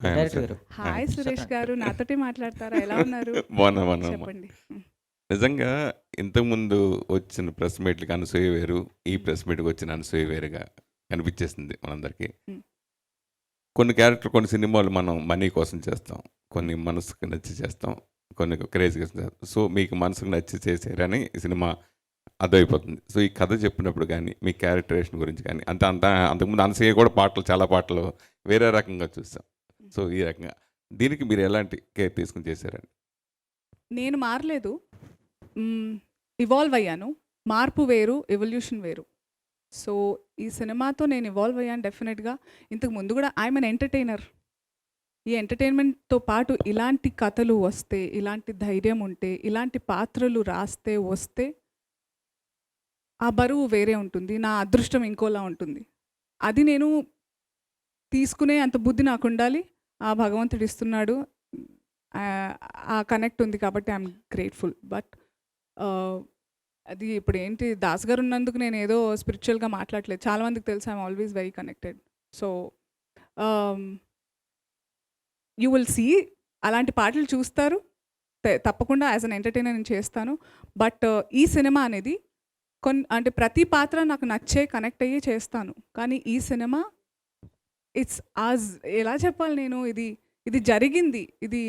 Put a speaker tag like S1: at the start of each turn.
S1: ఆయన
S2: director
S1: sir
S2: గారు.
S3: Hi Suresh గారు, నాతోటే మాట్లాడతారా? ఎలా ఉన్నారు?
S1: బాగున్నామమ్మా.
S3: చెప్పండి.
S1: నిజంగా ఇంతకుముందు వచ్చిన ప్రెస్ మీట్లకి అనసూయ వేరు, ఈ ప్రెస్ మీట్కి వచ్చిన అనసూయ వేరుగా కనిపించేసింది మనందరికీ.
S3: మ్.
S1: కొన్ని క్యారెక్టర్ కొన్ని సినిమాలు మనం మనీ కోసం చేస్తాం, కొన్ని మనసుకు నచ్చి చేస్తాం, కొన్ని క్రేజ్గా చేస్తాం. సో మీకు మనసుకు నచ్చి చేసారని ఈ సినిమా అర్థమైపోతుంది. సో ఈ కథ చెప్పినప్పుడు కానీ మీ క్యారెక్టరేషన్ గురించి కానీ అంతకుముందు అనసూయ కూడా పాటలు చాలా పాటలు వేరే రకంగా చూస్తాం. సో ఈ రకంగా దీనికి మీరు ఎలాంటి కేర్ తీసుకుని చేశారండి?
S3: నేను మారలేదు, ఇవాల్వ్ అయ్యాను. మార్పు వేరు, ఎవల్యూషన్ వేరు. సో ఈ సినిమాతో నేను ఇవాల్వ్ అయ్యాను డెఫినెట్గా. ఇంతకు ముందు కూడా ఐఎమ్ అన్ ఎంటర్టైనర్. ఈ ఎంటర్టైన్మెంట్తో పాటు ఇలాంటి కథలు వస్తే, ఇలాంటి ధైర్యం ఉంటే, ఇలాంటి పాత్రలు రాస్తే వస్తే ఆ బరువు వేరే ఉంటుంది, నా అదృష్టం ఇంకోలా ఉంటుంది. అది నేను తీసుకునే అంత బుద్ధి నాకు ఉండాలి. ఆ భగవంతుడు ఇస్తున్నాడు. ఆ కనెక్ట్ ఉంది కాబట్టి ఐఎమ్ గ్రేట్ఫుల్. బట్ అది ఇప్పుడు ఏంటి, దాస్ గారు ఉన్నందుకు నేను ఏదో స్పిరిచువల్గా మాట్లాడలేదు. చాలామందికి తెలుసు I'm always very connected. So you will see, అలాంటి పాటలు చూస్తారు తప్పకుండా. యాజ్ అన్ ఎంటర్టైనర్ నేను చేస్తాను. బట్ ఈ సినిమా అనేది అంటే ప్రతి పాత్ర నాకు నచ్చే కనెక్ట్ అయ్యి చేస్తాను. కానీ ఈ సినిమా ఇట్స్ ఎలా చెప్పాలి నేను, ఇది జరిగింది. ఇది